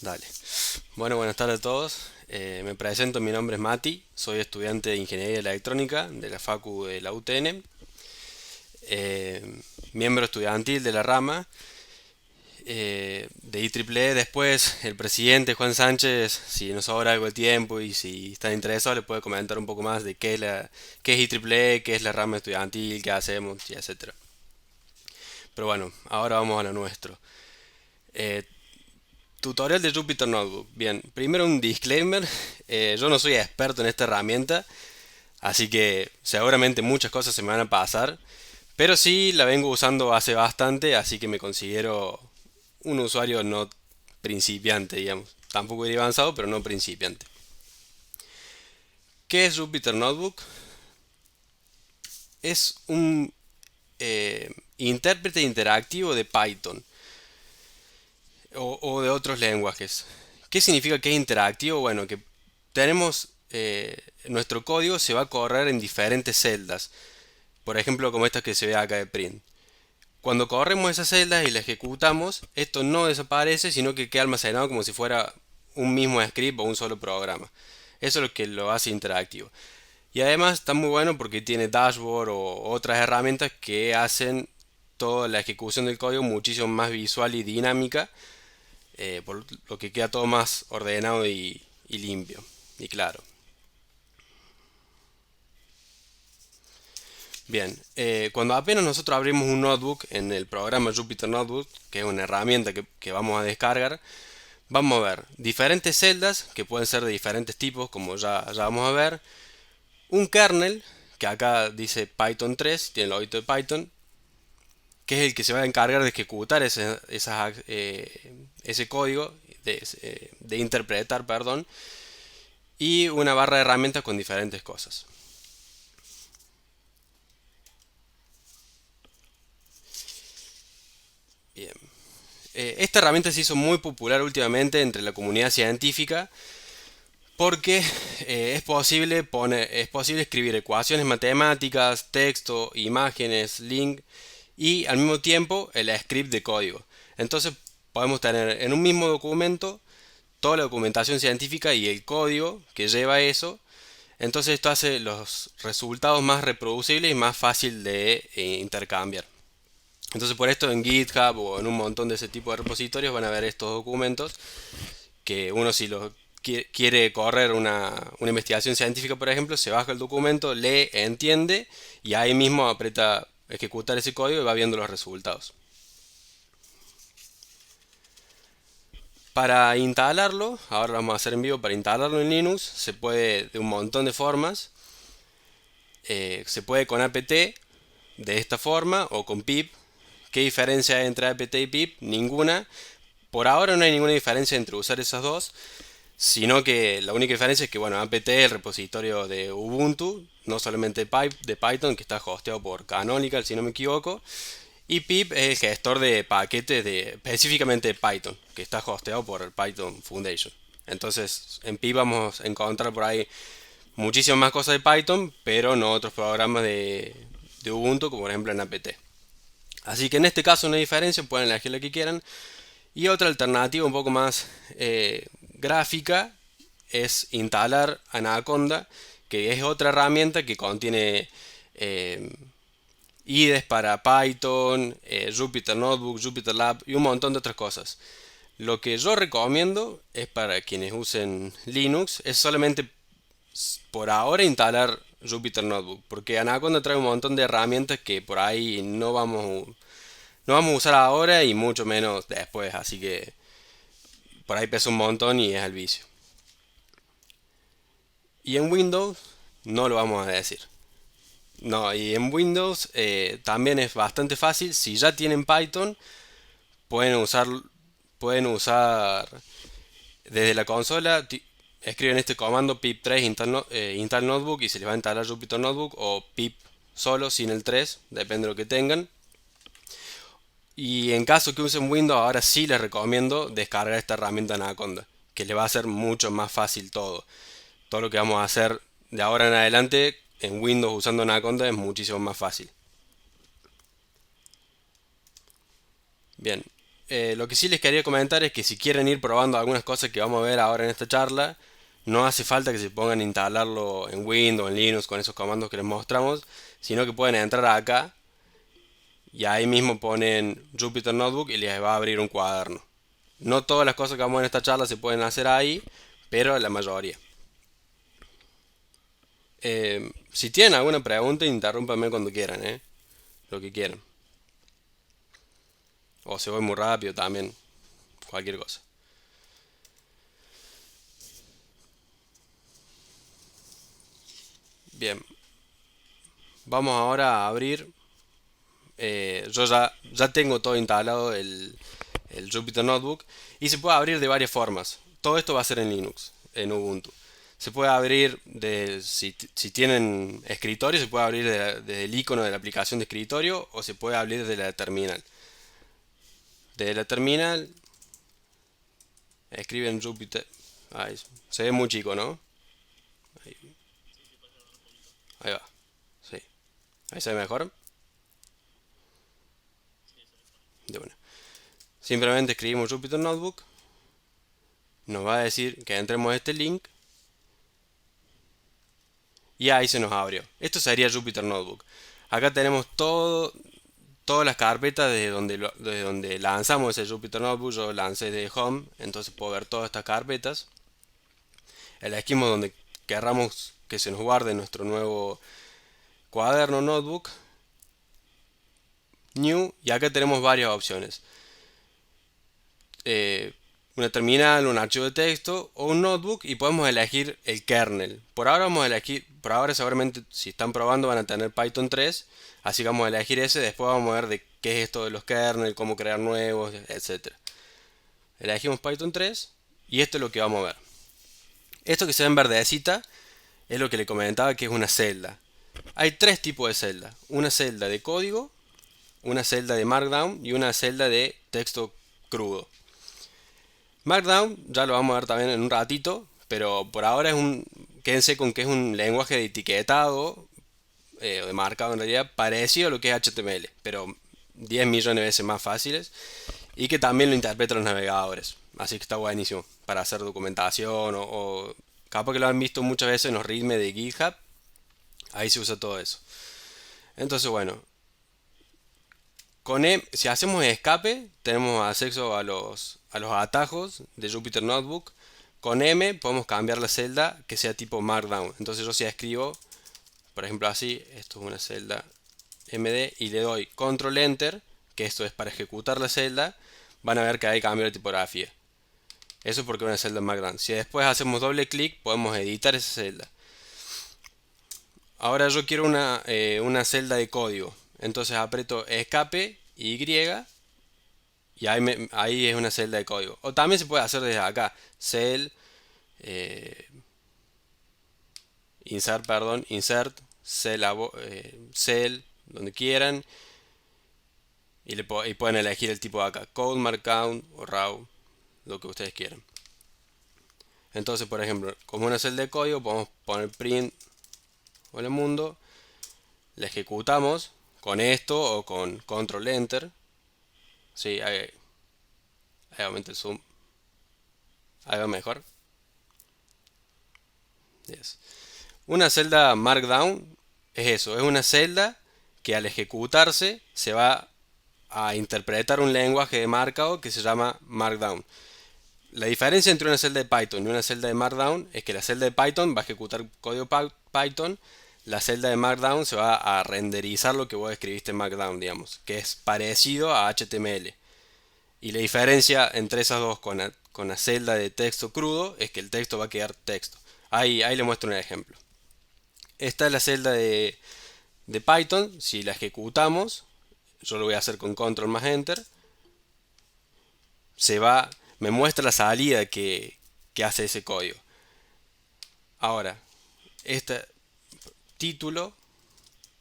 Dale. Bueno, buenas tardes a todos. Me presento, mi nombre es Mati, soy estudiante de Ingeniería Electrónica de la Facu de la UTN, miembro estudiantil de la rama de IEEE. Después, el presidente Juan Sánchez, si nos sobra algo de tiempo y si están interesados, le puede comentar un poco más de qué es IEEE, qué es la rama estudiantil, qué hacemos, y etcétera. Pero bueno, ahora vamos a lo nuestro. Eh, Tutorial de Jupyter Notebook. Bien, primero un disclaimer. Yo no soy experto en esta herramienta, así que seguramente muchas cosas se me van a pasar. Pero sí la vengo usando hace bastante, así que me considero un usuario no principiante, digamos. Tampoco diría avanzado, pero no principiante. ¿Qué es Jupyter Notebook? Es un intérprete interactivo de Python o de otros lenguajes. ¿Qué significa que es interactivo? Bueno, que tenemos nuestro código se va a correr en diferentes celdas. Por ejemplo, como esta que se ve acá de print. Cuando corremos esas celdas y la ejecutamos, esto no desaparece, sino que queda almacenado como si fuera un mismo script o un solo programa. Eso es lo que lo hace interactivo. Y además está muy bueno porque tiene dashboard o otras herramientas que hacen toda la ejecución del código muchísimo más visual y dinámica, por lo que queda todo más ordenado y limpio y claro. Bien, cuando apenas nosotros abrimos un notebook en el programa Jupyter Notebook, que es una herramienta que vamos a descargar, vamos a ver diferentes celdas que pueden ser de diferentes tipos, como ya vamos a ver, un kernel, que acá dice Python 3, tiene el logito de Python, que es el que se va a encargar de ejecutar ese código, de interpretar, perdón, y una barra de herramientas con diferentes cosas. Bien. Esta herramienta se hizo muy popular últimamente entre la comunidad científica porque es posible escribir ecuaciones matemáticas, texto, imágenes, link y al mismo tiempo el script de código. Entonces podemos tener en un mismo documento toda la documentación científica y el código que lleva eso. Entonces esto hace los resultados más reproducibles y más fácil de intercambiar. Entonces por esto en GitHub o en un montón de ese tipo de repositorios van a ver estos documentos que uno si lo quiere correr una investigación científica, por ejemplo, se baja el documento, lee, entiende y ahí mismo aprieta ejecutar ese código y va viendo los resultados. Para instalarlo, ahora lo vamos a hacer en vivo, para instalarlo en Linux se puede de un montón de formas. Se puede con apt de esta forma o con pip. ¿Qué diferencia hay entre apt y pip? Ninguna. Por ahora no hay ninguna diferencia entre usar esas dos, sino que la única diferencia es que, bueno, apt es el repositorio de Ubuntu, no solamente de Python, que está hosteado por Canonical, si no me equivoco, y pip es el gestor de paquetes específicamente de Python, que está hosteado por el Python Foundation. Entonces, en pip vamos a encontrar por ahí muchísimas más cosas de Python, pero no otros programas de Ubuntu, como por ejemplo en apt. Así que en este caso no hay diferencia, pueden elegir la que quieran. Y otra alternativa un poco más gráfica es instalar Anaconda, que es otra herramienta que contiene IDEs para Python, Jupyter Notebook, Jupyter Lab y un montón de otras cosas. Lo que yo recomiendo es para quienes usen Linux, es solamente por ahora instalar Jupyter Notebook, porque Anaconda trae un montón de herramientas que por ahí no vamos a usar ahora y mucho menos después, así que por ahí pesa un montón y es el vicio. Y en Windows no lo vamos a decir. No, y en Windows también es bastante fácil. Si ya tienen Python, pueden usar, pueden usar desde la consola. Escriben este comando pip3 install notebook y se les va a instalar Jupyter Notebook o pip solo sin el 3, depende de lo que tengan. Y en caso que usen Windows, ahora sí les recomiendo descargar esta herramienta Anaconda, que le va a hacer mucho más fácil todo. Todo lo que vamos a hacer de ahora en adelante en Windows usando Anaconda es muchísimo más fácil. Bien, Lo que sí les quería comentar es que si quieren ir probando algunas cosas que vamos a ver ahora en esta charla, no hace falta que se pongan a instalarlo en Windows, en Linux, con esos comandos que les mostramos, sino que pueden entrar acá y ahí mismo ponen Jupyter Notebook y les va a abrir un cuaderno. No todas las cosas que vamos a ver en esta charla se pueden hacer ahí, pero la mayoría. Si tienen alguna pregunta, interrúmpanme cuando quieran, lo que quieran. O se voy muy rápido también, cualquier cosa. Bien, vamos ahora a abrir. Yo ya tengo todo instalado el Jupyter Notebook y se puede abrir de varias formas. Todo esto va a ser en Linux, en Ubuntu. Se puede abrir si tienen escritorio, se puede abrir desde el icono de la aplicación de escritorio o se puede abrir desde la terminal. Desde la terminal escriben Jupyter. Ahí, se ve muy chico, ¿no? Ahí, ahí va. Sí. Ahí se ve mejor. De una. Simplemente escribimos Jupyter Notebook. Nos va a decir que entremos a este link. Y ahí se nos abrió. Esto sería Jupyter Notebook. Acá tenemos todas las carpetas desde donde lanzamos ese Jupyter Notebook. Yo lancé de Home, entonces puedo ver todas estas carpetas. Elegimos donde querramos que se nos guarde nuestro nuevo cuaderno Notebook. New, y acá tenemos varias opciones. Una terminal, un archivo de texto o un notebook y podemos elegir el kernel. Por ahora seguramente si están probando van a tener Python 3, así que vamos a elegir ese, después vamos a ver de qué es esto de los kernel, cómo crear nuevos, etcétera. Elegimos Python 3 y esto es lo que vamos a ver. Esto que se ve en verdecita es lo que le comentaba que es una celda. Hay tres tipos de celda, una celda de código, una celda de Markdown y una celda de texto crudo. Markdown ya lo vamos a ver también en un ratito, pero por ahora quédense con que es un lenguaje de etiquetado, o de marcado en realidad, parecido a lo que es HTML, pero 10 millones de veces más fáciles y que también lo interpretan los navegadores. Así que está buenísimo para hacer documentación o capaz que lo han visto muchas veces en los readme de GitHub, ahí se usa todo eso. Entonces bueno, si hacemos escape, tenemos acceso a los atajos de Jupyter Notebook. Con M podemos cambiar la celda que sea tipo Markdown. Entonces yo si escribo, por ejemplo así, esto es una celda MD y le doy Control Enter, que esto es para ejecutar la celda, van a ver que hay cambio de tipografía. Eso es porque es una celda Markdown. Si después hacemos doble clic, podemos editar esa celda. Ahora yo quiero una celda de código. Entonces aprieto escape Y y ahí es una celda de código. O también se puede hacer desde acá. Eh, insert, cell, donde quieran. Y pueden elegir el tipo de acá. Code, Markdown o Raw, lo que ustedes quieran. Entonces, por ejemplo, como una celda de código, podemos poner print hola mundo. La ejecutamos con esto o con control enter. Sí, ahí aumenta el zoom. Ahí va mejor. Yes. Una celda Markdown es eso, es una celda que al ejecutarse se va a interpretar un lenguaje de marcado que se llama Markdown. La diferencia entre una celda de Python y una celda de Markdown es que la celda de Python va a ejecutar código Python, la celda de Markdown se va a renderizar lo que vos escribiste en Markdown, digamos, que es parecido a HTML. Y la diferencia entre esas dos con la celda de texto crudo es que el texto va a quedar texto. Ahí le muestro un ejemplo. Esta es la celda de Python. Si la ejecutamos, yo lo voy a hacer con control más enter, me muestra la salida que hace ese código. Ahora, este título,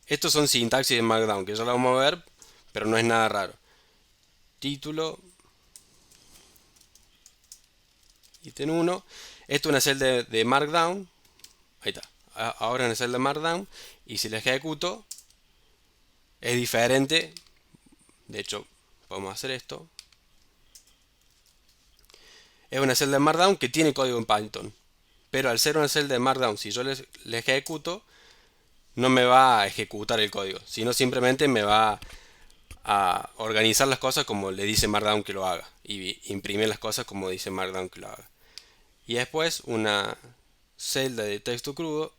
estos son sintaxis de Markdown, que ya lo vamos a ver, pero no es nada raro. Título, ítem 1, esto es una celda de Markdown, ahí está, ahora en la celda de Markdown, y si la ejecuto, es diferente. De hecho, podemos hacer esto. es una celda de Markdown que tiene código en Python. Pero al ser una celda de Markdown, si yo le ejecuto, no me va a ejecutar el código, sino simplemente me va a organizar las cosas como le dice Markdown que lo haga y imprimir las cosas como dice Markdown que lo haga. Y después una celda de texto crudo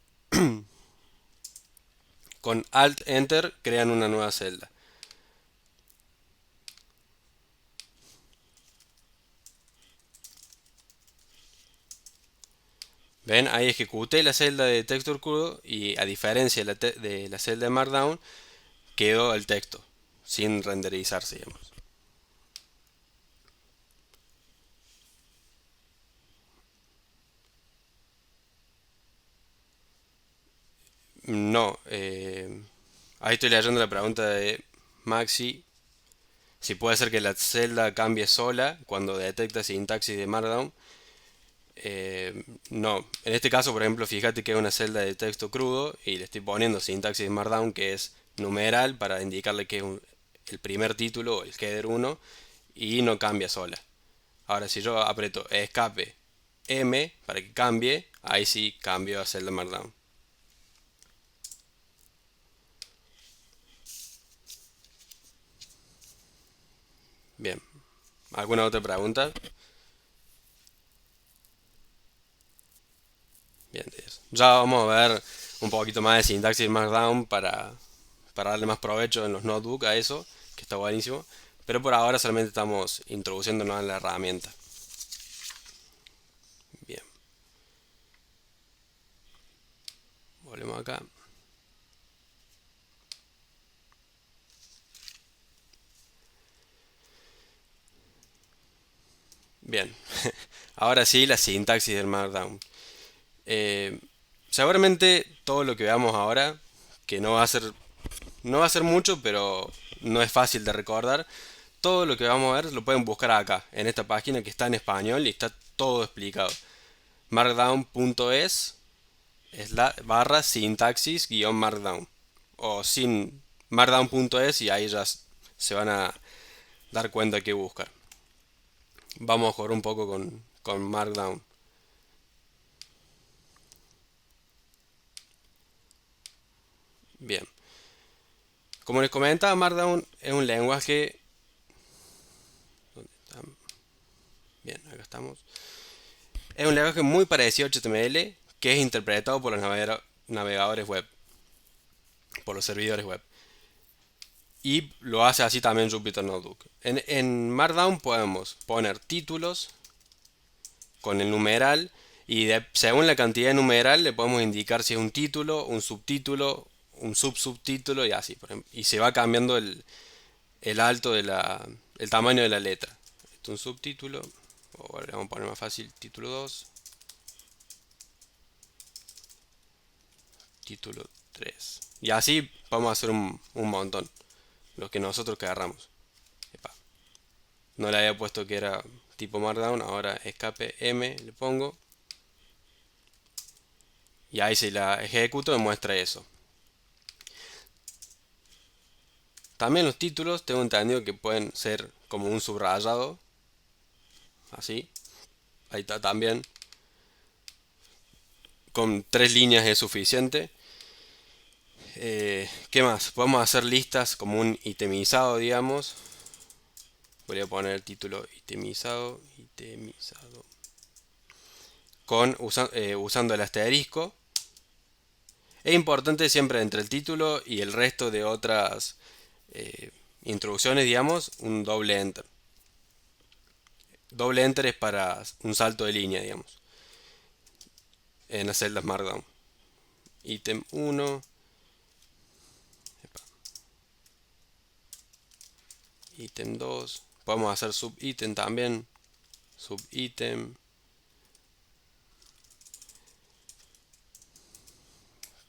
con Alt Enter crean una nueva celda. Ven, ahí ejecuté la celda de texto crudo y a diferencia de la celda de Markdown quedó el texto sin renderizarse, digamos. No, ahí estoy leyendo la pregunta de Maxi. Si puede ser que la celda cambie sola cuando detecta sintaxis de Markdown. No, en este caso, por ejemplo, fíjate que es una celda de texto crudo y le estoy poniendo sintaxis de Markdown que es numeral para indicarle que es el primer título o el header 1 y no cambia sola. Ahora, si yo aprieto escape M para que cambie, ahí sí cambio a celda Markdown. Bien, ¿alguna otra pregunta? Bien, ya vamos a ver un poquito más de sintaxis Markdown para darle más provecho en los notebooks a eso, que está buenísimo. Pero por ahora solamente estamos introduciéndonos en la herramienta. Bien, volvemos acá. Bien, ahora sí la sintaxis del Markdown. Eh, Seguramente todo lo que veamos ahora, que no va a ser mucho, pero no es fácil de recordar. Todo lo que vamos a ver lo pueden buscar acá, en esta página que está en español y está todo explicado. Markdown.es es la barra sintaxis guión markdown. O sin markdown.es y ahí ya se van a dar cuenta que buscar. Vamos a jugar un poco con Markdown. Bien. Como les comentaba, Markdown es un lenguaje. ¿Dónde está? Bien, acá estamos. Es un lenguaje muy parecido a HTML que es interpretado por los navegadores web, por los servidores web. Y lo hace así también Jupyter Notebook. En Markdown podemos poner títulos con el numeral y según la cantidad de numeral le podemos indicar si es un título, un subtítulo, un subsubtítulo y así, por ejemplo. Y se va cambiando el alto el tamaño de la letra. Esto es un subtítulo, o vamos a poner más fácil, título 2, título 3. Y así podemos hacer un montón, lo que nosotros querramos. Epa. No le había puesto que era tipo Markdown, ahora escape M le pongo. Y ahí si la ejecuto me muestra eso. También los títulos tengo entendido que pueden ser como un subrayado. Así. Ahí está también. Con 3 líneas es suficiente. ¿Qué más? Podemos hacer listas como un itemizado, digamos. Voy a poner el título itemizado. Itemizado. Usando el asterisco. Es importante siempre entre el título y el resto de otras introducciones, digamos, un doble enter. Doble enter es para un salto de línea, digamos, en las celdas Markdown. Ítem 1, ítem 2, podemos hacer subítem también, subítem,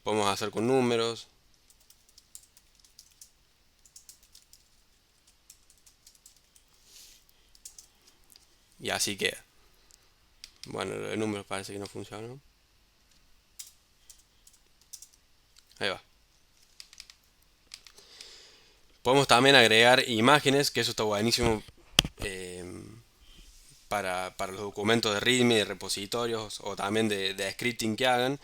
podemos hacer con números. Y así queda. Bueno, lo de números parece que no funciona. Ahí va. Podemos también agregar imágenes, que eso está buenísimo para los documentos de README, de repositorios o también de scripting que hagan.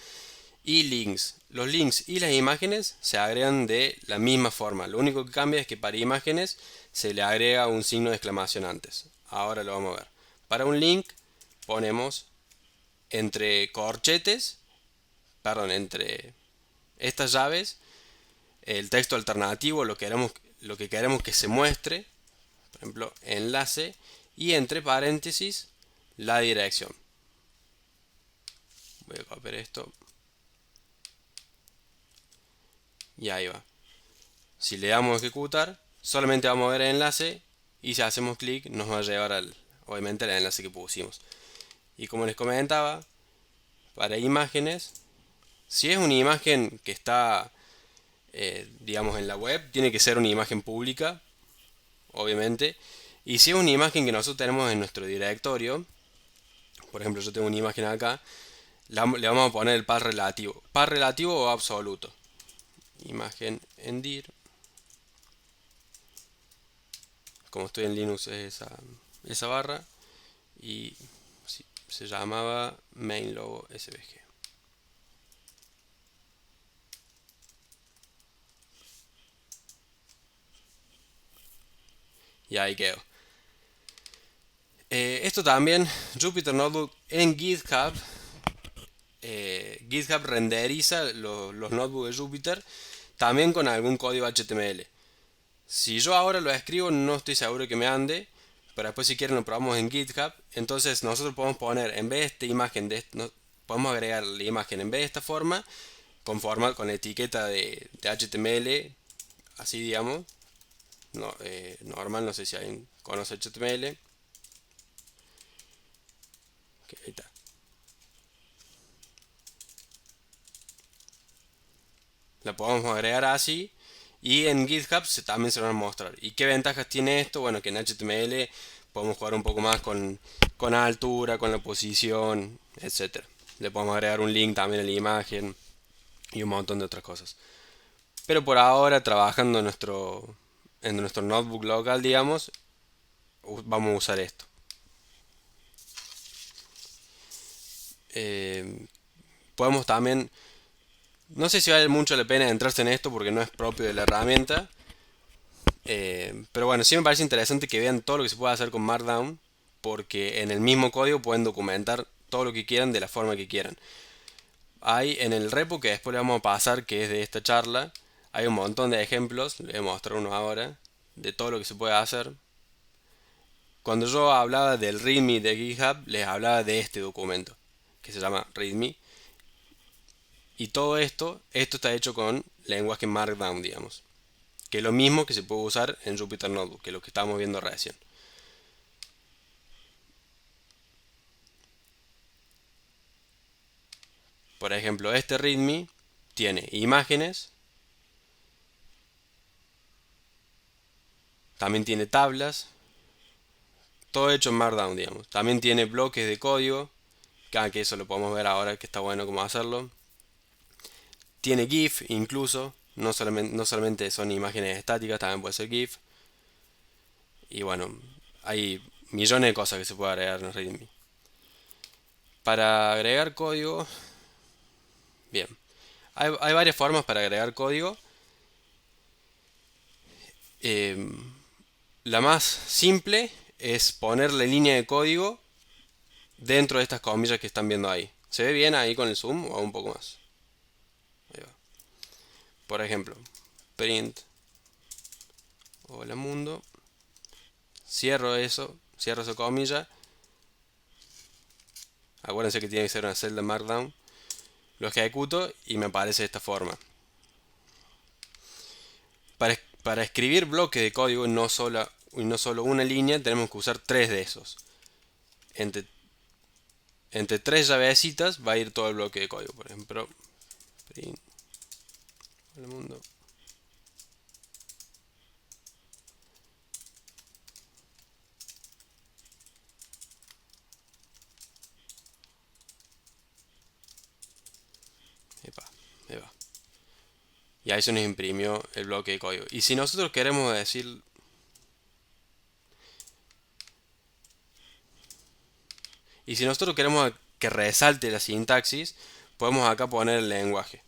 Y links. Los links y las imágenes se agregan de la misma forma. Lo único que cambia es que para imágenes se le agrega un signo de exclamación antes. Ahora lo vamos a ver. Para un link ponemos entre corchetes, perdón, entre estas llaves, el texto alternativo, lo que queremos que se muestre, por ejemplo, enlace, y entre paréntesis la dirección. Voy a copiar esto. Y ahí va. Si le damos a ejecutar, solamente vamos a ver el enlace y si hacemos clic nos va a llevar obviamente al enlace que pusimos. Y como les comentaba, para imágenes, si es una imagen que está, digamos, en la web, tiene que ser una imagen pública, obviamente. Y si es una imagen que nosotros tenemos en nuestro directorio, por ejemplo, yo tengo una imagen acá, le vamos a poner el par relativo. Par relativo o absoluto. Imagen en dir. Como estoy en Linux es esa barra. Y sí, se llamaba main logo svg. Y ahí quedó. Esto también, Jupyter Notebook en GitHub. GitHub renderiza los notebooks de Jupyter también con algún código HTML. Si yo ahora lo escribo, no estoy seguro que me ande, pero después si quieren lo probamos en GitHub. Entonces nosotros podemos poner, en vez de esta imagen, podemos agregar la imagen en vez de esta forma, con la etiqueta de HTML, así digamos, no, normal, no sé si alguien conoce HTML. Okay, ahí está. La podemos agregar así y en GitHub también se van a mostrar. ¿Y qué ventajas tiene esto? Bueno, que en HTML podemos jugar un poco más con la altura, con la posición, etcétera. Le podemos agregar un link también a la imagen y un montón de otras cosas. Pero por ahora, trabajando en nuestro notebook local, digamos, vamos a usar esto. Podemos también, no sé si vale mucho la pena entrarse en esto porque no es propio de la herramienta. Pero bueno, sí me parece interesante que vean todo lo que se puede hacer con Markdown, porque en el mismo código pueden documentar todo lo que quieran de la forma que quieran. Hay en el repo que después le vamos a pasar, que es de esta charla, hay un montón de ejemplos, les voy a mostrar uno ahora, de todo lo que se puede hacer. Cuando yo hablaba del README de GitHub, les hablaba de este documento, que se llama README. Y todo esto está hecho con lenguaje Markdown, digamos. Que es lo mismo que se puede usar en Jupyter Notebook, que es lo que estábamos viendo recién. Por ejemplo, este README tiene imágenes, también tiene tablas, todo hecho en Markdown, digamos. También tiene bloques de código, que eso lo podemos ver ahora, que está bueno cómo hacerlo. Tiene GIF incluso, no solamente son imágenes estáticas, también puede ser GIF. Y bueno, hay millones de cosas que se puede agregar en README. Para agregar código, bien, hay varias formas para agregar código. La más simple es ponerle línea de código dentro de estas comillas que están viendo ahí. ¿Se ve bien ahí con el zoom o un poco más? Ahí va. Por ejemplo, print hola mundo. Cierro eso, cierro esa comilla. Acuérdense que tiene que ser una celda Markdown. Lo ejecuto y me aparece de esta forma. Para escribir bloques de código, no solo una línea, tenemos que usar tres de esos. Entre tres llavecitas va a ir todo el bloque de código. Por ejemplo, print hola mundo. Epa, ahí va. Y ahí se nos imprimió el bloque de código. Y si nosotros queremos decir, Y si nosotros queremos que resalte la sintaxis, podemos acá poner el lenguaje.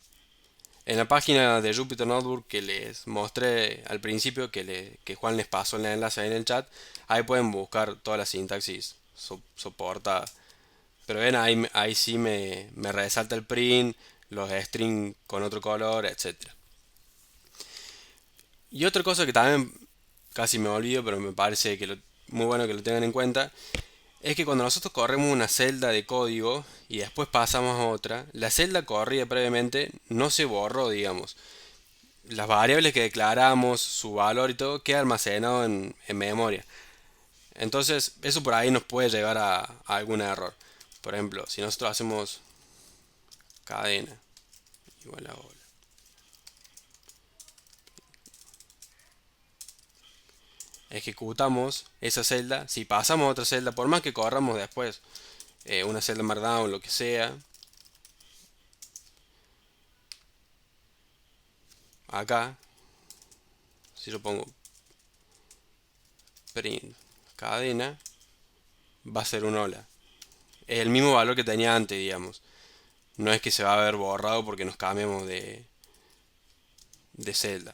En la página de Jupyter Notebook que les mostré al principio, que Juan les pasó el enlace ahí en el chat, ahí pueden buscar toda la sintaxis soportada. Pero ven, ahí sí me resalta el print, los string con otro color, etcétera. Y otra cosa que también casi me olvido, pero me parece que muy bueno que lo tengan en cuenta, es que cuando nosotros corremos una celda de código y después pasamos a otra, la celda corrida previamente no se borró, digamos. Las variables que declaramos, su valor y todo, queda almacenado en memoria. Entonces, eso por ahí nos puede llevar a algún error. Por ejemplo, si nosotros hacemos cadena igual a hola, ejecutamos esa celda, si pasamos a otra celda, por más que corramos después una celda markdown, lo que sea, acá, si yo pongo print cadena, va a ser un hola. Es el mismo valor que tenía antes, digamos. No es que se va a ver borrado porque nos cambiamos de celda.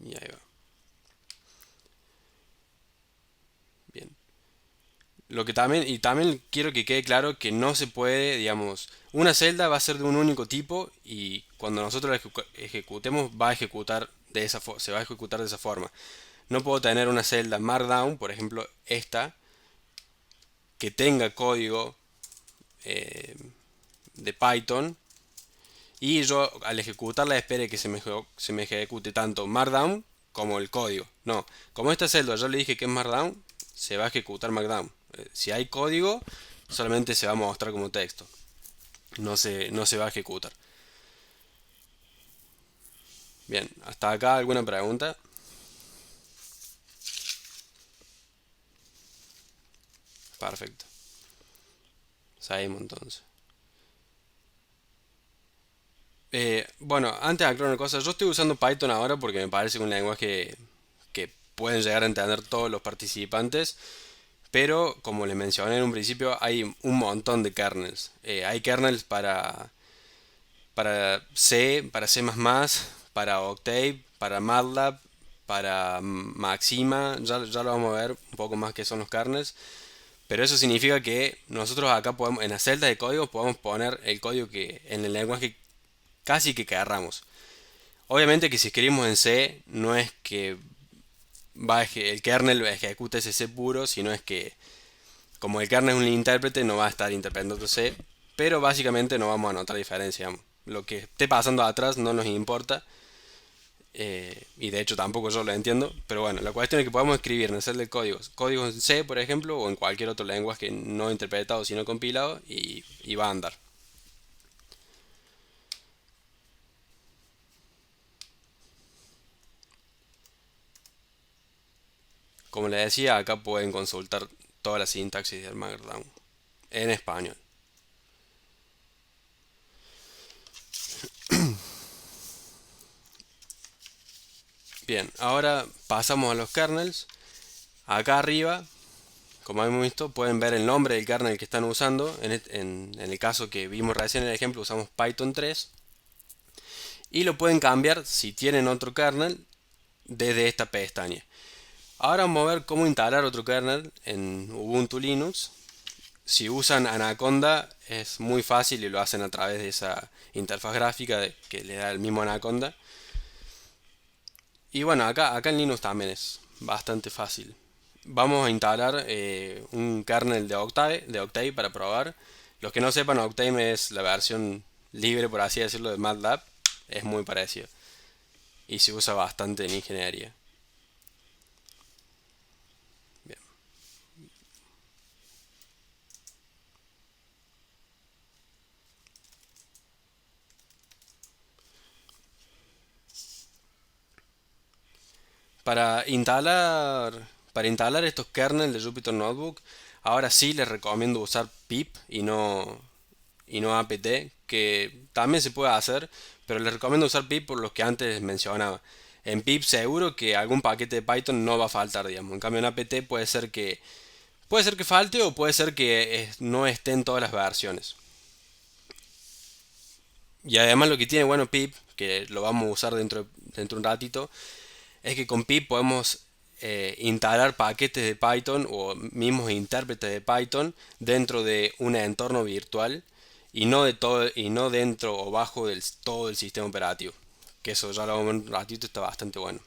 Y ahí va. Bien. Lo que también, y también quiero que quede claro que no se puede, digamos, una celda va a ser de un único tipo y cuando nosotros la ejecutemos va a ejecutar se va a ejecutar de esa forma. No puedo tener una celda Markdown, por ejemplo, esta, que tenga código eh, de Python y yo al ejecutarla espere que se me ejecute tanto Markdown como el código. No, como esta celda yo le dije que es Markdown, se va a ejecutar Markdown. Si hay código, solamente se va a mostrar como texto. No se va a ejecutar. Bien, hasta acá alguna pregunta. Perfecto. Seguimos entonces. Bueno, antes de aclarar una cosa, yo estoy usando Python ahora porque me parece un lenguaje que pueden llegar a entender todos los participantes, pero como les mencioné en un principio, hay un montón de kernels. Hay kernels para C, para C++, para Octave, para MATLAB, para Maxima, ya lo vamos a ver un poco más qué son los kernels, pero eso significa que nosotros acá podemos, en las celdas de código podemos poner el código que en el lenguaje casi que querramos. Obviamente que si escribimos en C, no es que el kernel ejecute ese C puro, sino es que como el kernel es un intérprete, no va a estar interpretando C, pero básicamente no vamos a notar diferencia. Lo que esté pasando atrás no nos importa, y de hecho tampoco yo lo entiendo, pero bueno, la cuestión es que podemos escribir en hacerle códigos en C, por ejemplo, o en cualquier otro lenguaje no interpretado sino compilado, y va a andar. Como les decía, acá pueden consultar toda la sintaxis del Markdown en español. Bien, ahora pasamos a los kernels. Acá arriba, como hemos visto, pueden ver el nombre del kernel que están usando. En el caso que vimos recién en el ejemplo, usamos Python 3. Y lo pueden cambiar si tienen otro kernel desde esta pestaña. Ahora vamos a ver cómo instalar otro kernel en Ubuntu Linux. Si usan Anaconda es muy fácil y lo hacen a través de esa interfaz gráfica que le da el mismo Anaconda. Y bueno, acá en Linux también es bastante fácil. Vamos a instalar un kernel de Octave para probar. Los que no sepan, Octave es la versión libre, por así decirlo, de MATLAB. Es muy parecido y se usa bastante en ingeniería. Bien. Para instalar, para instalar estos kernels de Jupyter Notebook, ahora sí les recomiendo usar pip y no apt, que también se puede hacer, pero les recomiendo usar pip por los que antes mencionaba. En pip seguro que algún paquete de Python no va a faltar, digamos. En cambio en apt puede ser que falte o puede ser que no esté en todas las versiones. Y además lo que tiene bueno pip, que lo vamos a usar dentro de un ratito, es que con pip podemos instalar paquetes de Python o mismos intérpretes de Python dentro de un entorno virtual y no de todo y no dentro o bajo del todo el sistema operativo. Que eso ya lo vamos a ver un ratito, está bastante bueno.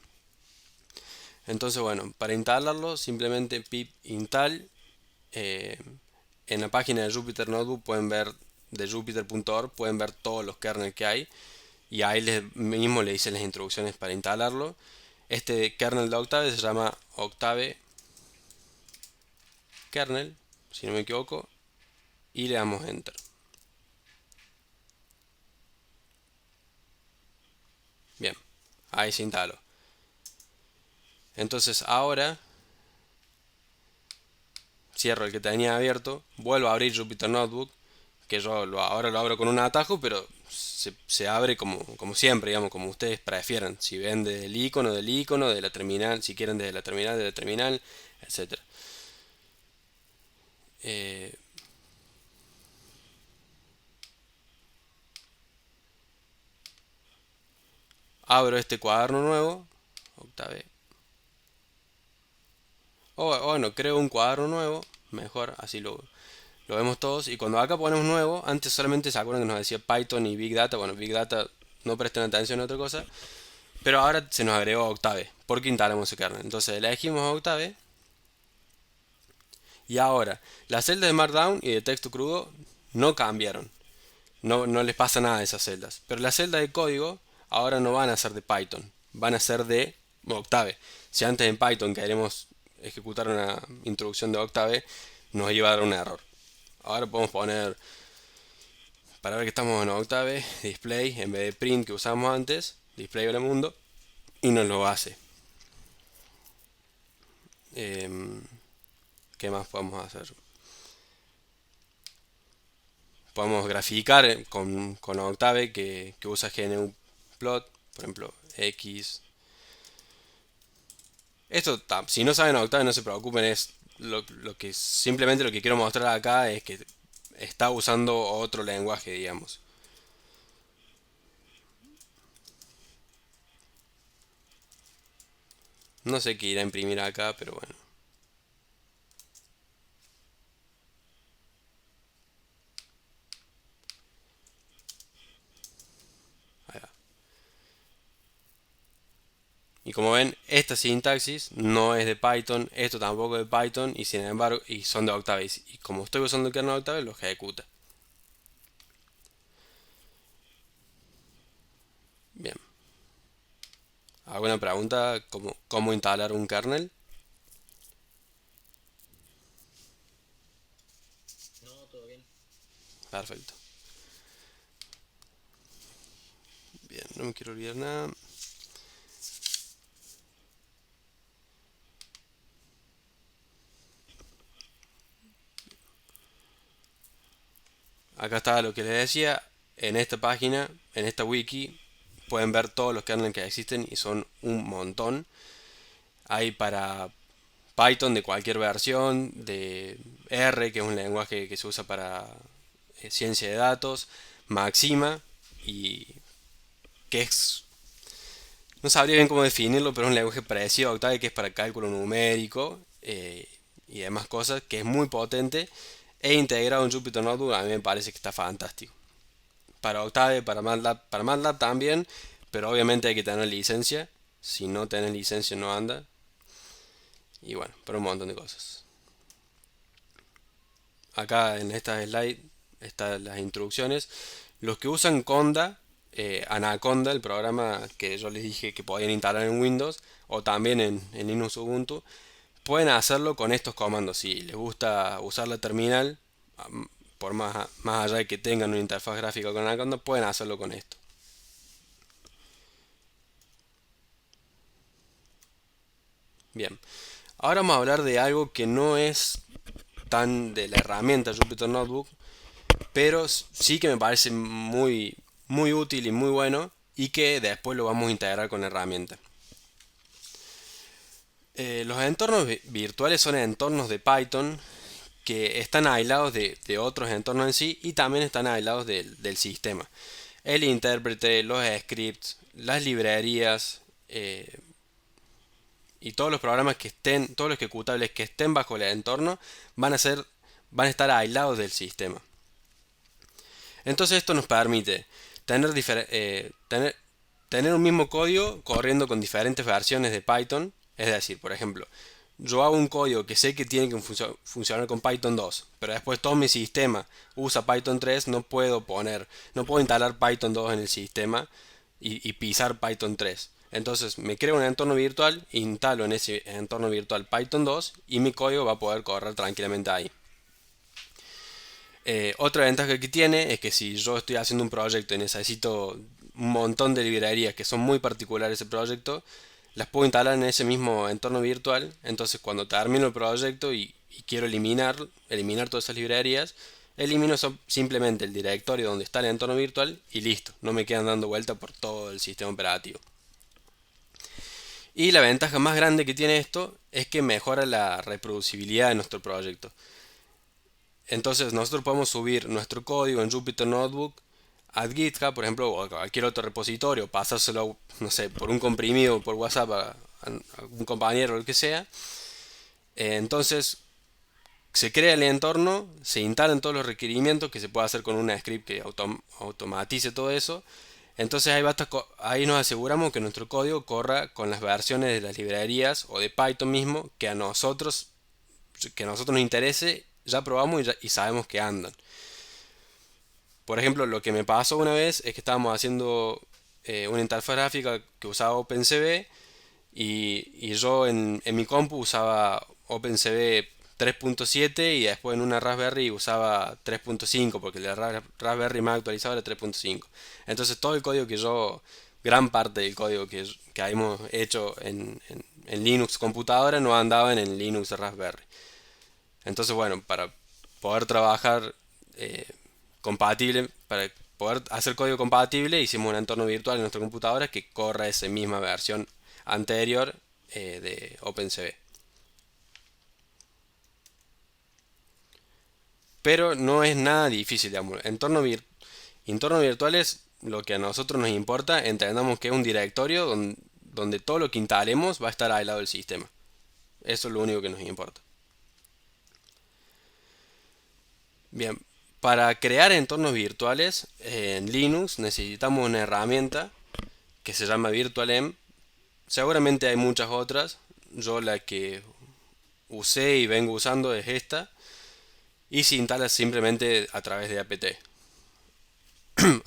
Entonces bueno, para instalarlo simplemente pip install. eh, en la página de Jupyter Notebook pueden ver de jupyter.org, pueden ver todos los kernels que hay y ahí mismo le dicen las instrucciones para instalarlo. Este kernel de Octave se llama Octave kernel, si no me equivoco, y le damos enter. Bien, ahí se instaló. Entonces ahora cierro el que tenía abierto, vuelvo a abrir Jupyter Notebook, que yo ahora lo abro con un atajo, pero se abre como siempre, digamos, como ustedes prefieran. Si ven desde el icono, de la terminal, si quieren desde de la terminal, etcétera. Eh, Abro este cuaderno nuevo, Octave. O bueno, creo un cuaderno nuevo, mejor, así lo vemos todos. Y cuando acá ponemos nuevo, antes solamente se acuerdan que nos decía Python y Big Data. Bueno, Big Data no presten atención a otra cosa. Pero ahora se nos agregó Octave, porque instalamos ese kernel. Entonces elegimos Octave. Y ahora, las celdas de Markdown y de texto crudo no cambiaron. No les pasa nada a esas celdas. Pero las celdas de código ahora no van a ser de Python, van a ser de Octave. Si antes en Python queremos ejecutar una introducción de Octave, nos iba a dar un error. Ahora podemos poner, para ver que estamos en Octave, display en vez de print que usamos antes, display hola mundo, y nos lo hace. ¿Qué más podemos hacer? Podemos graficar con Octave que usa GNU Plot, por ejemplo, X. Esto, si no saben Octave, no se preocupen, es simplemente lo que quiero mostrar acá es que está usando otro lenguaje, digamos. No sé qué irá a imprimir acá, pero bueno. Ahí va. Y como ven, esta sintaxis no es de Python, esto tampoco es de Python, y sin embargo, y son de Octave. Y como estoy usando el kernel de Octave, lo ejecuta. Bien. ¿Alguna pregunta? ¿Cómo instalar un kernel? Perfecto. Bien, no me quiero olvidar nada. Acá está lo que les decía. En esta página, en esta wiki, pueden ver todos los kernels que existen y son un montón. Hay para Python de cualquier versión, de R, que es un lenguaje que se usa para ciencia de datos, Maxima, y que es, no sabría bien cómo definirlo, pero es un lenguaje parecido a Octave que es para cálculo numérico y demás cosas, que es muy potente e integrado en Jupyter Notebook. A mí me parece que está fantástico. Para Octave, para MATLAB también, pero obviamente hay que tener licencia. Si no tenés licencia no anda. Y bueno, pero un montón de cosas. Acá en esta slide están las instrucciones. Los que usan Conda, Anaconda, el programa que yo les dije que podían instalar en Windows o también en Linux Ubuntu, pueden hacerlo con estos comandos. Si les gusta usar la terminal, por más allá de que tengan una interfaz gráfica con Anaconda, pueden hacerlo con esto. Bien, ahora vamos a hablar de algo que no es tan de la herramienta Jupyter Notebook, pero sí que me parece muy útil y muy bueno y que después lo vamos a integrar con la herramienta. Los entornos virtuales son entornos de Python que están aislados de otros entornos en sí y también están aislados del sistema. El intérprete, los scripts, las librerías y todos los programas que estén, todos los ejecutables que estén bajo el entorno van a estar aislados del sistema. Entonces esto nos permite tener un mismo código corriendo con diferentes versiones de Python. Es decir, por ejemplo, yo hago un código que sé que tiene que funcionar con Python 2, pero después todo mi sistema usa Python 3, no puedo instalar Python 2 en el sistema y pisar Python 3. Entonces me creo un entorno virtual, instalo en ese entorno virtual Python 2 y mi código va a poder correr tranquilamente ahí. Otra ventaja que tiene es que si yo estoy haciendo un proyecto y necesito un montón de librerías que son muy particulares ese proyecto, las puedo instalar en ese mismo entorno virtual. Entonces cuando termino el proyecto y quiero eliminar todas esas librerías, elimino simplemente el directorio donde está el entorno virtual y listo, no me quedan dando vuelta por todo el sistema operativo. Y la ventaja más grande que tiene esto es que mejora la reproducibilidad de nuestro proyecto. Entonces nosotros podemos subir nuestro código en Jupyter Notebook a GitHub, por ejemplo, o a cualquier otro repositorio, pasárselo, no sé, por un comprimido, por WhatsApp a un compañero o lo que sea. Entonces se crea el entorno, se instalan todos los requerimientos que se puede hacer con una script que automatice todo eso. Entonces ahí nos aseguramos que nuestro código corra con las versiones de las librerías o de Python mismo que a nosotros nos interese, ya probamos y sabemos que andan. Por ejemplo, lo que me pasó una vez es que estábamos haciendo una interfaz gráfica que usaba OpenCV y yo en mi compu usaba OpenCV 3.7 y después en una Raspberry usaba 3.5 porque la Raspberry más actualizada era 3.5. Entonces todo el código gran parte del código que hemos hecho en Linux computadora no andaba en el Linux Raspberry. Entonces bueno, para poder trabajar para poder hacer código compatible, hicimos un entorno virtual en nuestra computadora que corra esa misma versión anterior de OpenCV. Pero no es nada difícil, digamos. Entornos virtuales, lo que a nosotros nos importa, entendamos que es un directorio donde todo lo que instalemos va a estar aislado del sistema. Eso es lo único que nos importa. Bien, para crear entornos virtuales en Linux necesitamos una herramienta que se llama virtualenv. Seguramente hay muchas otras. Yo la que usé y vengo usando es esta. Y se instala simplemente a través de apt.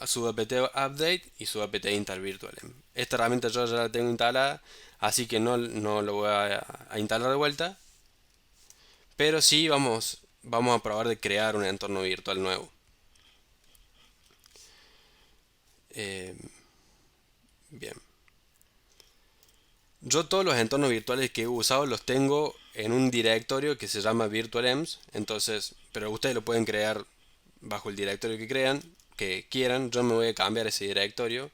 Sudo apt update y sudo apt install virtualenv. Esta herramienta yo ya la tengo instalada, así que no lo voy a instalar de vuelta. Pero sí vamos a probar de crear un entorno virtual nuevo. Bien. Yo todos los entornos virtuales que he usado los tengo en un directorio que se llama virtualenvs. Entonces, pero ustedes lo pueden crear bajo el directorio que quieran. Yo me voy a cambiar ese directorio.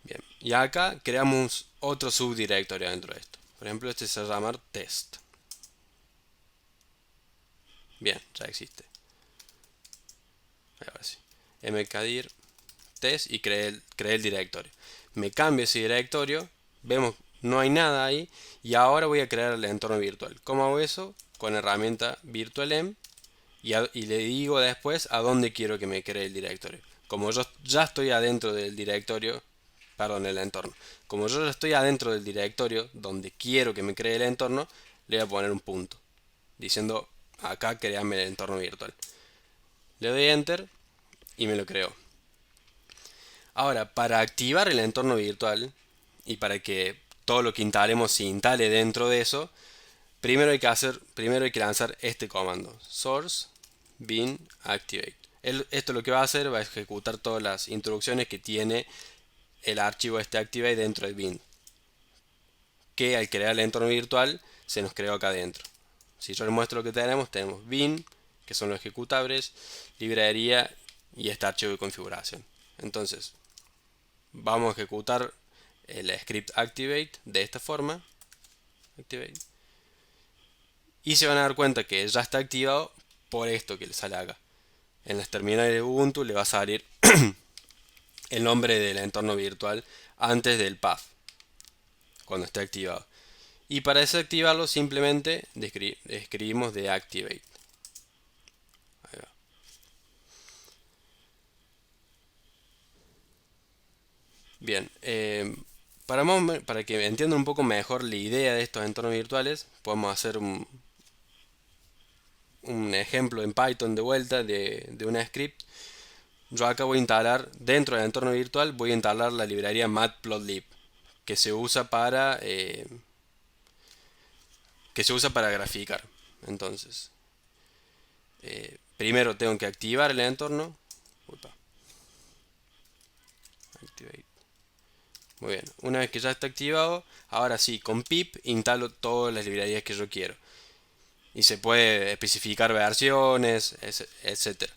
Bien. Y acá creamos otro subdirectorio dentro de esto. Por ejemplo, este se va a llamar test. Bien, ya existe. Ahora sí. mkdir test y creé el directorio. Me cambio ese directorio. Vemos, no hay nada ahí. Y ahora voy a crear el entorno virtual. ¿Cómo hago eso? Con la herramienta virtualenv. Y le digo después a dónde quiero que me cree el directorio. Como yo ya estoy adentro del directorio, perdón, el entorno. Como yo ya estoy adentro del directorio donde quiero que me cree el entorno, le voy a poner un punto. Diciendo, acá créame el entorno virtual. Le doy enter y me lo creo. Ahora, para activar el entorno virtual y para que todo lo que instalemos se instale dentro de eso, primero hay que lanzar este comando, source bin activate. Esto lo que va a hacer va a ejecutar todas las instrucciones que tiene el archivo este activate dentro del bin, que al crear el entorno virtual se nos creó acá adentro. Si yo les muestro lo que tenemos bin, que son los ejecutables, librería y este archivo de configuración. Entonces, vamos a ejecutar el script activate de esta forma. Activate. Y se van a dar cuenta que ya está activado por esto que le sale acá. En las terminales de Ubuntu le va a salir el nombre del entorno virtual antes del path cuando esté activado. Y para desactivarlo simplemente escribimos deactivate. Ahí va. Bien, para que entiendan un poco mejor la idea de estos entornos virtuales, podemos hacer un ejemplo en Python de vuelta de una script. Yo acá voy a instalar, dentro del entorno virtual, voy a instalar la librería matplotlib, que se usa para graficar. Entonces, primero tengo que activar el entorno. Upa. Activate. Muy bien, una vez que ya está activado, ahora sí, con pip instalo todas las librerías que yo quiero. Y se puede especificar versiones, etcétera.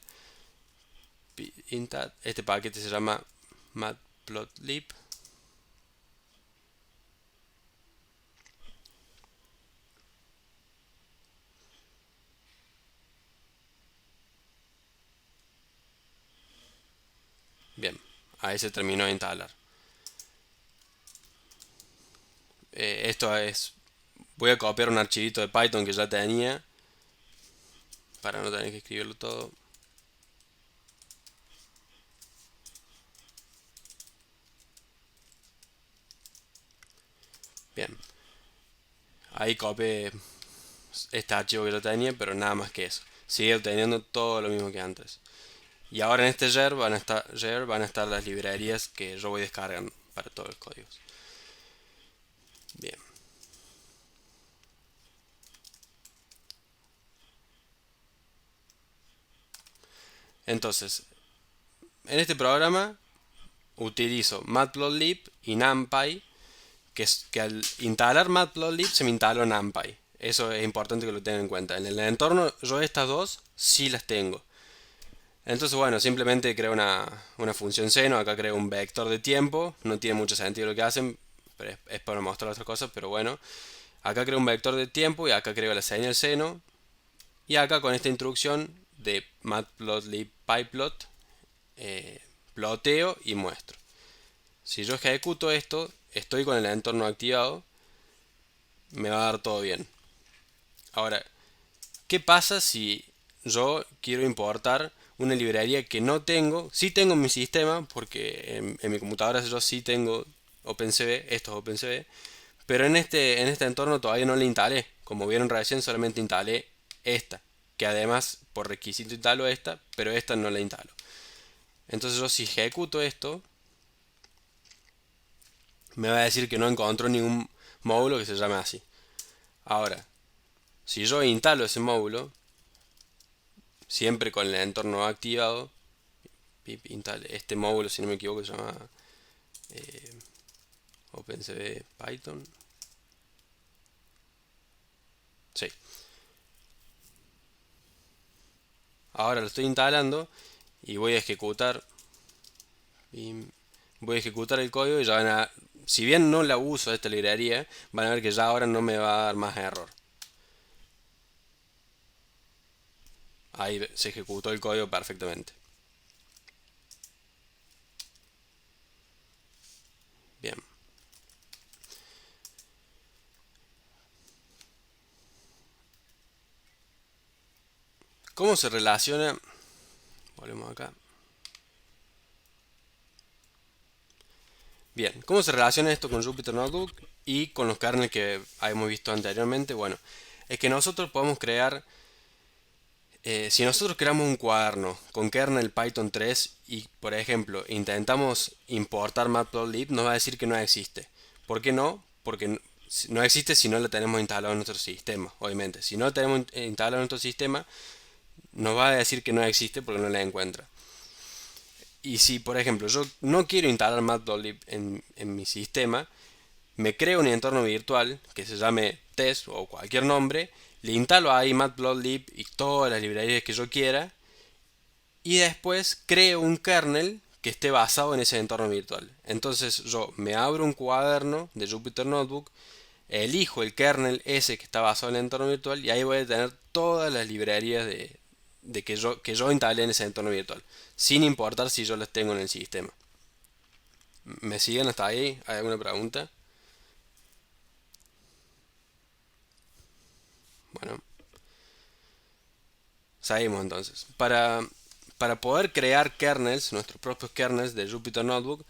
Este paquete se llama matplotlib. Bien, ahí se terminó de instalar. Esto es... Voy a copiar un archivito de Python que ya tenía para no tener que escribirlo todo. Bien, ahí copié este archivo que yo tenía, pero nada más que eso. Sigue obteniendo todo lo mismo que antes. Y ahora en este yer van a estar las librerías que yo voy descargando para todos los códigos. Bien. Entonces, en este programa utilizo matplotlib y numpy, que al instalar matplotlib se me instaló numpy. Eso es importante que lo tengan en cuenta. En el entorno yo estas dos sí las tengo. Entonces bueno, simplemente creo una función seno, acá creo un vector de tiempo, no tiene mucho sentido lo que hacen, pero es para mostrar otras cosas, pero bueno. Acá creo un vector de tiempo y acá creo la señal seno. Y acá con esta instrucción de matplotlib pyplot, ploteo y muestro. Si yo ejecuto esto, estoy con el entorno activado, me va a dar todo bien. Ahora, ¿qué pasa si yo quiero importar una librería que no tengo? Sí tengo en mi sistema, porque en mi computadora yo sí tengo OpenCV, esto es OpenCV, pero en este entorno todavía no la instalé. Como vieron recién, solamente instalé esta, que además por requisito instalo esta, pero esta no la instalo. Entonces yo si ejecuto esto, me va a decir que no encontró ningún módulo que se llame así. Ahora, si yo instalo ese módulo, siempre con el entorno activado, pip install este módulo, si no me equivoco, se llama OpenCV Python. Sí. Ahora lo estoy instalando y voy a ejecutar. Voy a ejecutar el código y ya van a... Si bien no la uso esta librería, van a ver que ya ahora no me va a dar más error. Ahí se ejecutó el código perfectamente. Bien. ¿Cómo se relaciona? Volvemos acá. Bien, ¿cómo se relaciona esto con Jupyter Notebook y con los kernels que habíamos visto anteriormente? Bueno, es que nosotros podemos crear, si nosotros creamos un cuaderno con kernel Python 3 y, por ejemplo, intentamos importar matplotlib, nos va a decir que no existe. ¿Por qué no? Porque no existe si no lo tenemos instalado en nuestro sistema, obviamente. Si no lo tenemos instalado en nuestro sistema, nos va a decir que no existe porque no la encuentra. Y si, por ejemplo, yo no quiero instalar Matplotlib en mi sistema, me creo un entorno virtual que se llame test o cualquier nombre, le instalo ahí Matplotlib y todas las librerías que yo quiera, y después creo un kernel que esté basado en ese entorno virtual. Entonces yo me abro un cuaderno de Jupyter Notebook, elijo el kernel ese que está basado en el entorno virtual y ahí voy a tener todas las librerías de que yo instalé en ese entorno virtual, sin importar si yo las tengo en el sistema. ¿Me siguen hasta ahí? ¿Hay alguna pregunta? Bueno, seguimos entonces. Para poder crear kernels, nuestros propios kernels de Jupyter Notebook,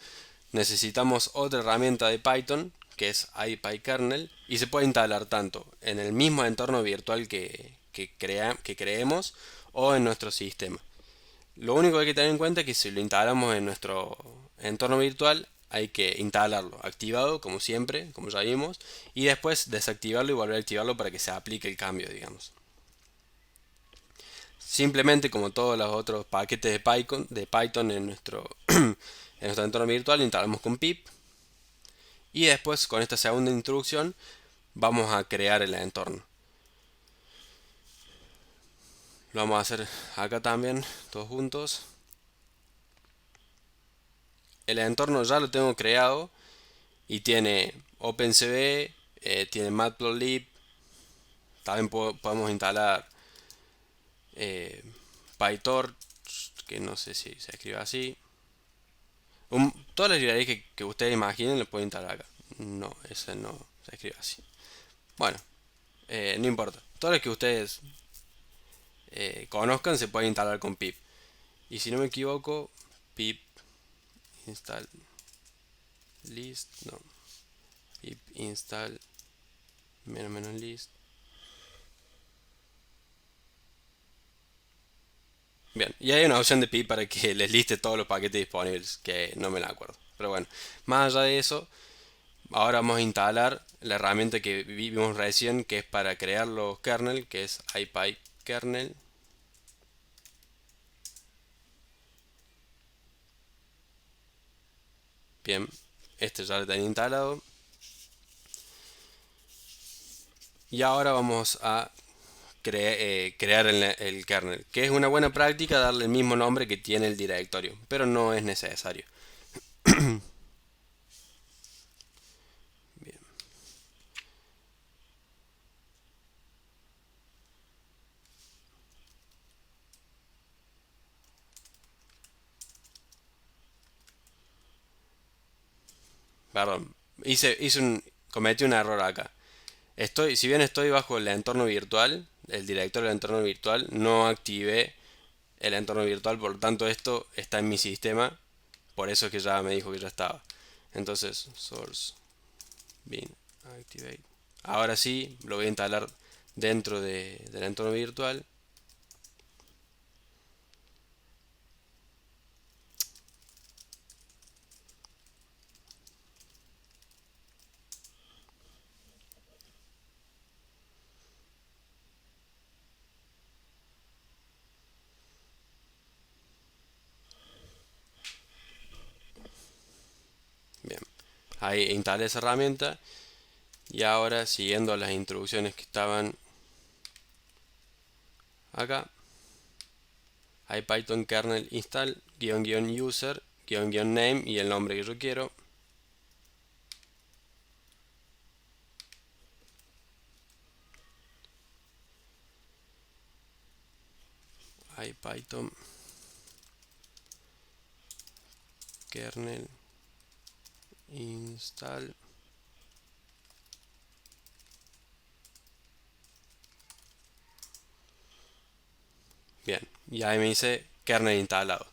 necesitamos otra herramienta de Python que es IPyKernel y se puede instalar tanto en el mismo entorno virtual que creemos o en nuestro sistema. Lo único que hay que tener en cuenta es que si lo instalamos en nuestro entorno virtual hay que instalarlo activado como siempre, como ya vimos, y después desactivarlo y volver a activarlo para que se aplique el cambio, digamos. Simplemente como todos los otros paquetes de Python en en nuestro entorno virtual, instalamos con pip y después con esta segunda instrucción vamos a crear el entorno. Lo vamos a hacer acá también, todos juntos. El entorno ya lo tengo creado y tiene OpenCV, tiene Matplotlib, también podemos instalar eh, PyTorch, que no sé si se escribe así. Todas las librerías que ustedes imaginen lo pueden instalar acá. No, ese no se escribe así. Bueno, no importa. Todas las que ustedes conozcan se pueden instalar con pip. Y si no me equivoco, pip install list, no, pip install menos list. Bien, y hay una opción de pip para que les liste todos los paquetes disponibles, que no me la acuerdo. Pero bueno, más allá de eso, ahora vamos a instalar la herramienta que vimos recién, que es para crear los kernel, que es IPyKernel. Bien, este ya lo tenía instalado. Y ahora vamos a crear el kernel, que es una buena práctica darle el mismo nombre que tiene el directorio, pero no es necesario. Bien. Perdón, cometí un error acá. Si bien estoy bajo el entorno virtual, el directorio del entorno virtual, no activé el entorno virtual, por lo tanto esto está en mi sistema, por eso es que ya me dijo que ya estaba. Entonces, source bin activate. Ahora sí, lo voy a instalar dentro del entorno virtual. Bien, ahí instalé esa herramienta y ahora siguiendo las instrucciones que estaban acá, hay Python kernel install --user --name y el nombre que yo quiero. Hay Python kernel install. Bien, y ahí me dice kernel instalado.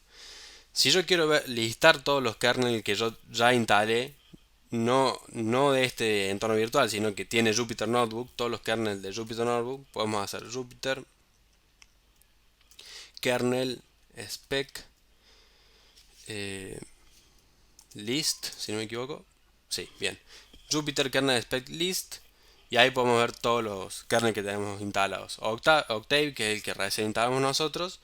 Si yo quiero listar todos los kernels que yo ya instalé, no de este entorno virtual, sino que tiene Jupyter Notebook, todos los kernels de Jupyter Notebook, podemos hacer Jupyter kernel spec eh, list, si no me equivoco. Sí, bien. Jupyter kernel spec list. Y ahí podemos ver todos los kernels que tenemos instalados. Octave, que es el que recién instalamos nosotros.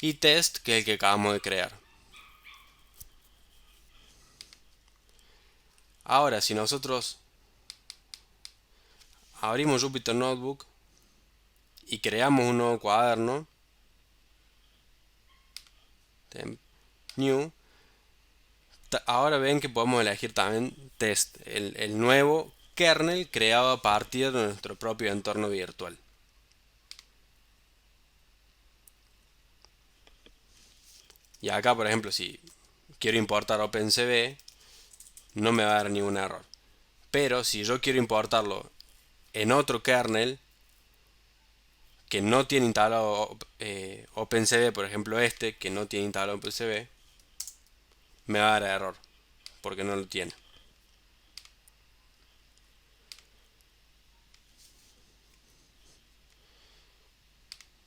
Y test, que es el que acabamos de crear. Ahora, si nosotros abrimos Jupyter Notebook y creamos un nuevo cuaderno, temp new, Ahora ven que podemos elegir también test, el nuevo kernel creado a partir de nuestro propio entorno virtual. Y acá, por ejemplo, si quiero importar OpenCV, no me va a dar ningún error. Pero si yo quiero importarlo en otro kernel que no tiene instalado OpenCV, por ejemplo este, que no tiene instalado OpenCV, me va a dar error, porque no lo tiene.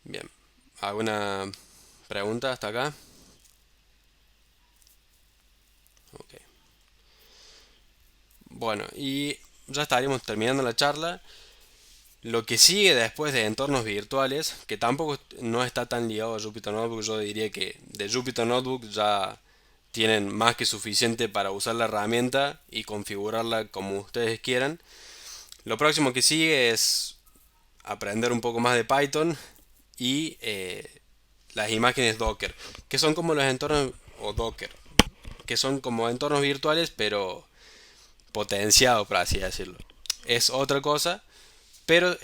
Bien, ¿alguna pregunta hasta acá? Ok. Bueno, y ya estaríamos terminando la charla. Lo que sigue después de entornos virtuales, que tampoco no está tan ligado a Jupyter Notebook, yo diría que de Jupyter Notebook ya tienen más que suficiente para usar la herramienta y configurarla como ustedes quieran. Lo próximo que sigue es aprender un poco más de Python y las imágenes Docker, que son como los entornos, o Docker, que son como entornos virtuales, pero potenciados, por así decirlo. Es otra cosa, pero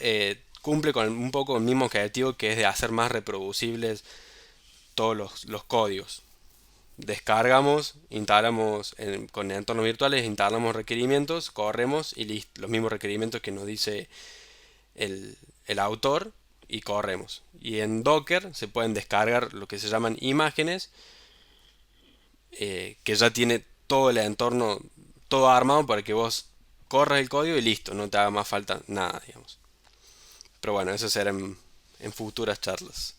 cumple con un poco el mismo objetivo, que es de hacer más reproducibles todos los códigos. Descargamos, instalamos con entornos virtuales, instalamos requerimientos, corremos y listo, los mismos requerimientos que nos dice el autor, y corremos. Y en Docker se pueden descargar lo que se llaman imágenes, que ya tiene todo el entorno, todo armado para que vos corras el código y listo, no te haga más falta nada, digamos. Pero bueno, eso será en futuras charlas.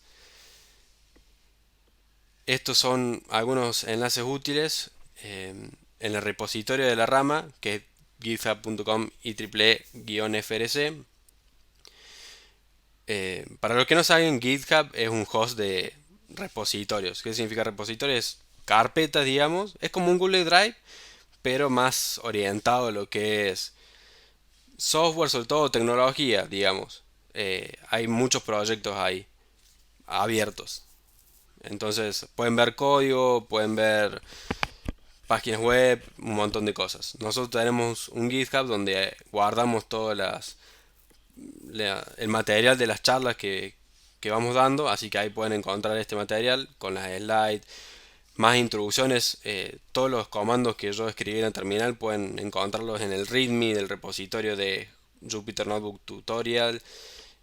Estos son algunos enlaces útiles en el repositorio de la rama, que es github.com IEEE-FRC. Para los que no saben, GitHub es un host de repositorios. ¿Qué significa repositorio? Es carpetas, digamos. Es como un Google Drive, pero más orientado a lo que es software, sobre todo tecnología, digamos. Hay muchos proyectos ahí abiertos. Entonces pueden ver código, pueden ver páginas web, un montón de cosas. Nosotros tenemos un GitHub donde guardamos todas el material de las charlas que vamos dando, así que ahí pueden encontrar este material con las slides, más introducciones, todos los comandos que yo escribí en el terminal pueden encontrarlos en el README del repositorio de Jupyter Notebook Tutorial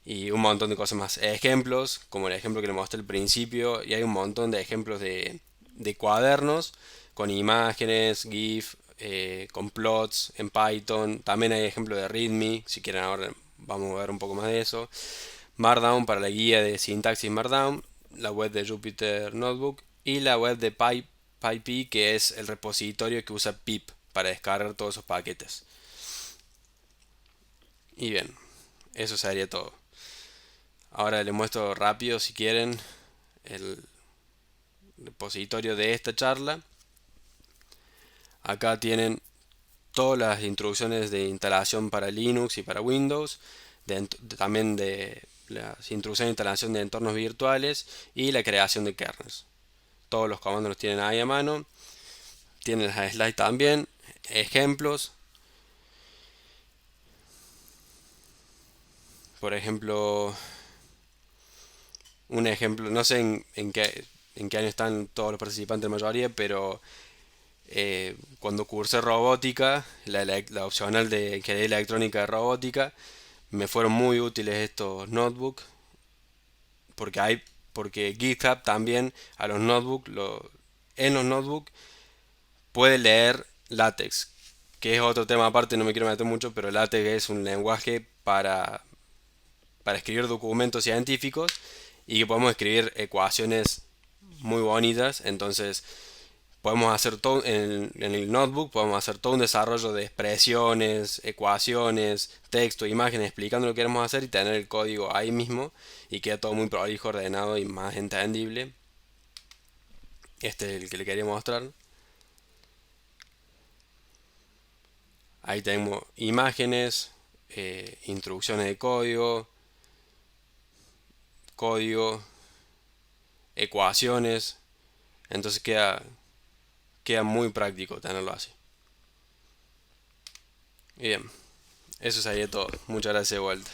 y un montón de cosas más. Ejemplos, como el ejemplo que le mostré al principio, y hay un montón de ejemplos de cuadernos con imágenes, GIF, con plots en Python. También hay ejemplos de README, si quieren ahora vamos a ver un poco más de eso. Markdown para la guía de sintaxis Markdown, la web de Jupyter Notebook y la web de PyPy, que es el repositorio que usa pip para descargar todos esos paquetes. Y bien, eso sería todo. Ahora les muestro rápido, si quieren, el repositorio de esta charla. Acá tienen todas las instrucciones de instalación para Linux y para Windows, también de las instrucciones de instalación de entornos virtuales y la creación de kernels. Todos los comandos los tienen ahí a mano. Tienen las slides también, ejemplos. Por ejemplo, un ejemplo, no sé en qué año están todos los participantes, la mayoría, pero cuando cursé robótica, la opcional de ingeniería electrónica de robótica, me fueron muy útiles estos notebooks, porque porque GitHub también a los notebooks, en los notebooks puede leer LaTeX, que es otro tema aparte, no me quiero meter mucho, pero LaTeX es un lenguaje para escribir documentos científicos y que podemos escribir ecuaciones muy bonitas. Entonces podemos hacer todo en el notebook, podemos hacer todo un desarrollo de expresiones, ecuaciones, texto, imágenes, explicando lo que queremos hacer y tener el código ahí mismo y queda todo muy prolijo, ordenado y más entendible. Este es el que le quería mostrar. Ahí tenemos imágenes, instrucciones de código, ecuaciones. Entonces queda muy práctico tenerlo así. Y bien, eso sería todo. Muchas gracias de vuelta.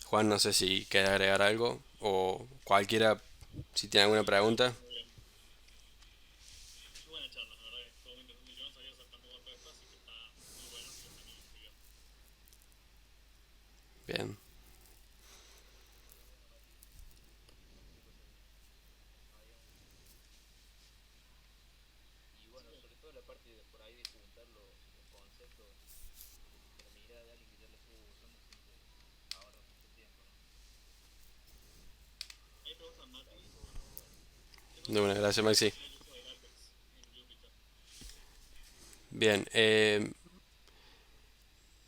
Juan, no sé si quieres agregar algo o cualquiera, si tiene alguna pregunta. Muy bien. Muy buena charla, la verdad que estuvo muy interesante. Yo no sabía usar tampoco todo esto, así que está muy bueno y está muy bien explicado. Bien. Así que, ¿ahí te usan Matrix? ¿Qué te De usan una, gracias Maxi. en el uso de látex en Jupyter? Bien,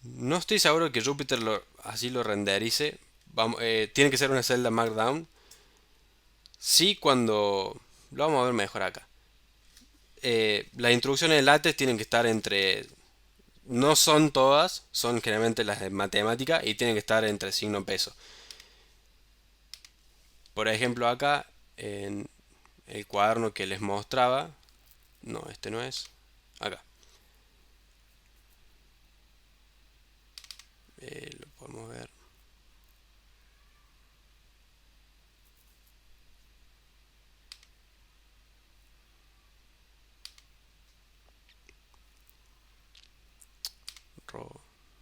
no estoy seguro que Jupyter así lo renderice. Vamos, tiene que ser una celda Markdown. Sí, cuando... Lo vamos a ver mejor acá. Las instrucciones de LaTeX tienen que estar entre... No son todas, son generalmente las de matemática y tienen que estar entre signo peso. Por ejemplo, acá en el cuaderno que les mostraba, no, este no es, acá, lo podemos ver,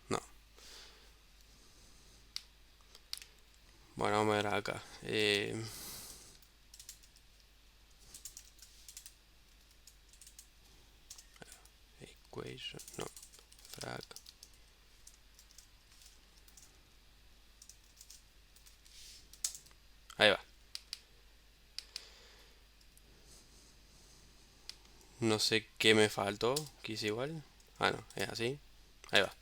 no, bueno, vamos a ver acá, equation, no, frac, ahí va, no sé qué me faltó, quise igual, ah no, es así, ahí va.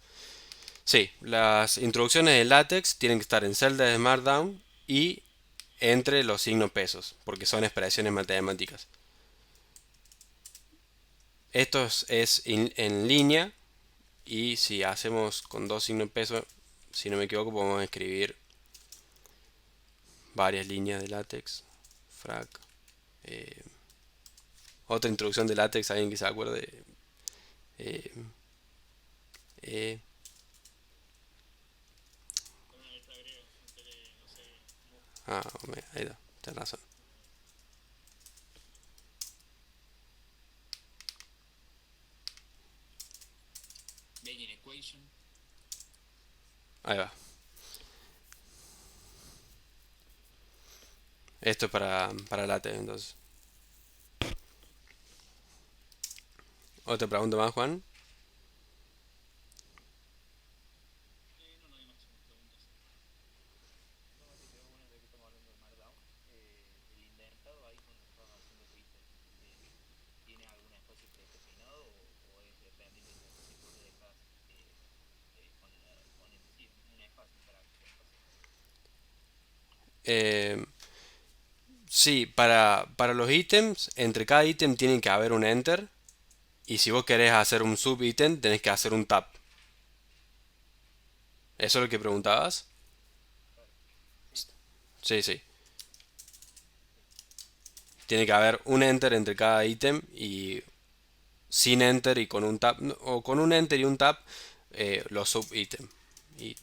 Sí, las introducciones de LaTeX tienen que estar en celda de Markdown y entre los signos pesos, porque son expresiones matemáticas. Esto es en línea y si hacemos con dos signos pesos, si no me equivoco, podemos escribir varias líneas de látex. Frac. eh, otra introducción de látex, alguien que se acuerde. Eh, eh, Con una letra griega, meterle, no sé, mu. ahí está, tienes razón. Ahí va. Esto es para látex, entonces. Otra pregunta más, Juan. No, no hay más preguntas. Eh, sí, para los ítems, entre cada ítem tiene que haber un enter. Y si vos querés hacer un sub ítem, tenés que hacer un tab. ¿Eso es lo que preguntabas? Sí, sí. Tiene que haber un enter entre cada ítem y sin enter y con un tab, no, o con un enter y un tab, los sub ítem. Y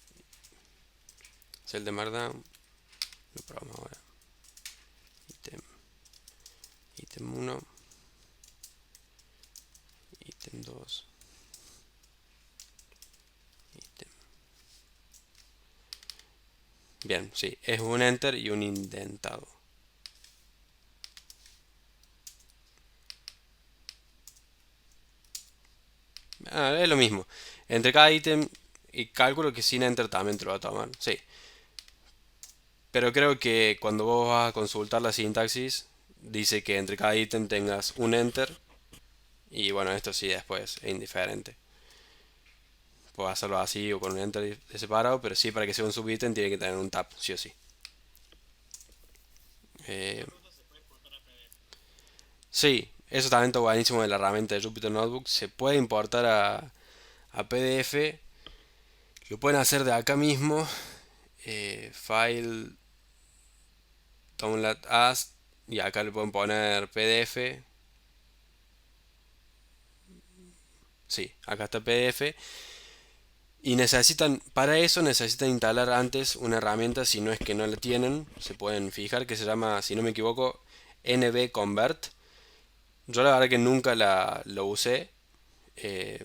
es el de Markdown, lo probamos ahora. Ítem, ítem 1, ítem 2, ítem. Bien, sí, es un enter y un indentado. Es lo mismo. Entre cada ítem, y calculo que sin enter también te lo va a tomar. Sí. Pero creo que cuando vos vas a consultar la sintaxis, dice que entre cada ítem tengas un enter. Y bueno, esto sí después es indiferente. Puedo hacerlo así o con un enter de separado, pero sí para que sea un subítem tiene que tener un tab, sí o sí. Una Eh, pregunta, ¿se puede exportar a PDF? sí, eso también está buenísimo de la herramienta de Jupyter Notebook. Se puede importar a PDF. Lo pueden hacer de acá mismo. File, download as. Y acá le pueden poner PDF. Sí, acá está PDF. Y para eso necesitan instalar antes una herramienta, si no es que no la tienen, se pueden fijar, que se llama, si no me equivoco, NB Convert. Yo la verdad que nunca lo usé, eh,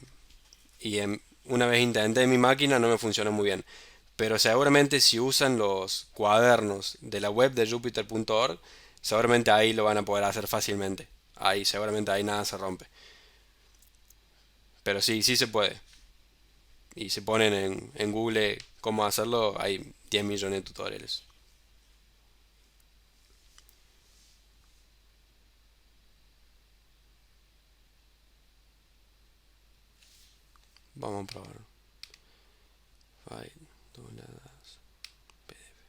una vez intenté en mi máquina, no me funcionó muy bien. Pero seguramente si usan los cuadernos de la web de Jupyter.org, seguramente ahí lo van a poder hacer fácilmente. Ahí seguramente ahí nada se rompe. Pero sí, sí se puede. Y se ponen en Google cómo hacerlo, hay 10 millones de tutoriales. Vamos a probar. File, dobladas, PDF.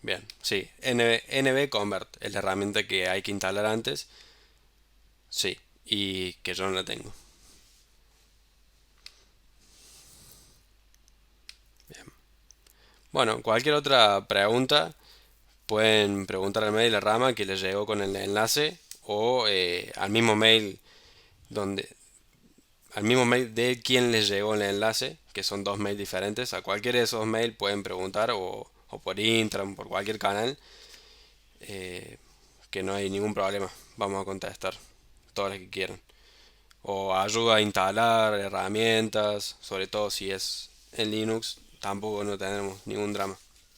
Bien, sí. NB Convert es la herramienta que hay que instalar antes. Sí, y que yo no la tengo. Bien. Bueno, cualquier otra pregunta pueden preguntar al mail de la rama que les llegó con el enlace o al mismo mail donde al mismo mail de quien les llegó el enlace, que son dos mails diferentes. A cualquiera de esos mails pueden preguntar o por Intran, por cualquier canal, eh, que no hay ningún problema. Vamos a contestar todas las que quieran. O ayuda a instalar herramientas, sobre todo si es en Linux, tampoco no tenemos ningún drama.